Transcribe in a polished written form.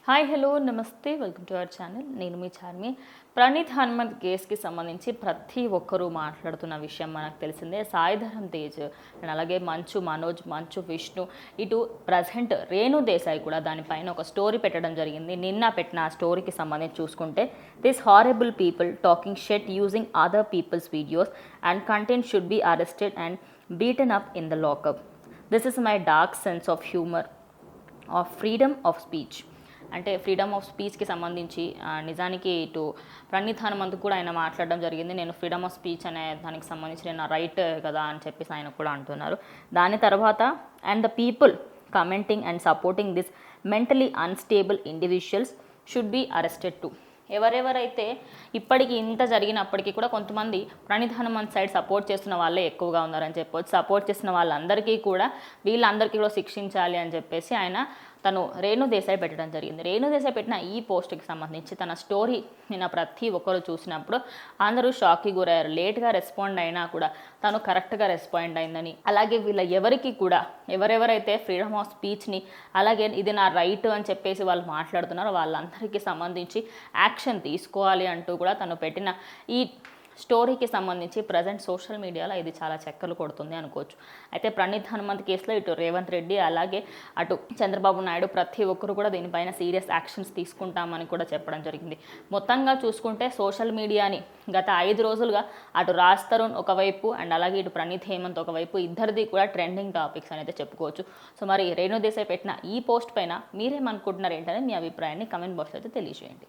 Hi hello నమస్తే welcome to our channel. నేను మీ చార్మి. ప్రణీత్ హనుమంత్ కేసుకి సంబంధించి ప్రతి ఒక్కరూ మాట్లాడుతున్న విషయం మనకు తెలిసిందే. సాయిధరం తేజ్ అండ్ అలాగే మంచు మనోజ్, మంచు విష్ణు, ఇటు ప్రజెంట్ రేణు దేశాయ్ కూడా దానిపైన ఒక స్టోరీ పెట్టడం జరిగింది. నిన్న పెట్టిన ఆ స్టోరీకి సంబంధించి చూసుకుంటే, this horrible people talking shit using other people's videos and content should be arrested and beaten up in the lockup. This is my dark sense of humour of freedom of speech. అంటే freedom of స్పీచ్కి సంబంధించి నిజానికి ఇటు ప్రణీత్ హనుమంత్ కూడా ఆయన మాట్లాడడం జరిగింది. నేను ఫ్రీడమ్ ఆఫ్ స్పీచ్ అనే దానికి సంబంధించి నేను రైట్ కదా అని చెప్పేసి ఆయన కూడా అంటున్నారు. దాని తర్వాత and the people commenting and supporting this mentally unstable individuals should be arrested to. ఎవరెవరైతే ఇప్పటికి ఇంత జరిగినప్పటికీ కూడా కొంతమంది ప్రణీత్ హనుమంత్ సైడ్ సపోర్ట్ చేస్తున్న వాళ్ళే ఎక్కువగా ఉన్నారని చెప్పవచ్చు. సపోర్ట్ చేస్తున్న వాళ్ళందరికీ కూడా వీళ్ళందరికీ కూడా శిక్షించాలి అని చెప్పేసి ఆయన తను రేణు దేశాయ్ పెట్టడం జరిగింది. రేణు దేశాయ్ పెట్టిన ఈ పోస్ట్కి సంబంధించి తన స్టోరీ నిన్న ప్రతి ఒక్కరు చూసినప్పుడు అందరూ షాక్కి గురయ్యారు. లేట్గా రెస్పాండ్ అయినా కూడా తను కరెక్ట్గా రెస్పాండ్ అయిందని, అలాగే వీళ్ళ ఎవరికి కూడా ఎవరెవరైతే ఫ్రీడమ్ ఆఫ్ స్పీచ్ని అలాగే ఇది నా రైట్ అని చెప్పేసి వాళ్ళు మాట్లాడుతున్నారో వాళ్ళందరికీ సంబంధించి యాక్షన్ తీసుకోవాలి అంటూ కూడా తను పెట్టిన ఈ స్టోరీకి సంబంధించి ప్రజెంట్ సోషల్ మీడియాలో ఇది చాలా చక్కర్లు కొడుతుంది అనుకోవచ్చు. అయితే ప్రణీత్ హనుమంత్ కేసులో ఇటు రేవంత్ రెడ్డి అలాగే అటు చంద్రబాబు నాయుడు ప్రతి ఒక్కరు కూడా దీనిపైన సీరియస్ యాక్షన్స్ తీసుకుంటామని కూడా చెప్పడం జరిగింది. మొత్తంగా చూసుకుంటే సోషల్ మీడియాని గత 5 రోజులుగా అటు రాజ్ తరుణ్ ఒకవైపు అండ్ అలాగే ఇటు ప్రణీత్ హేమంత్ ఒకవైపు ఇద్దరిది కూడా ట్రెండింగ్ టాపిక్స్ అనేది చెప్పుకోవచ్చు. సో మరి రేణు దేశాయ్ పెట్టిన ఈ పోస్ట్ పైన మీరేమనుకుంటున్నారు ఏంటనే మీ అభిప్రాయాన్ని కమెంట్ బాక్స్లో అయితే తెలియజేయండి.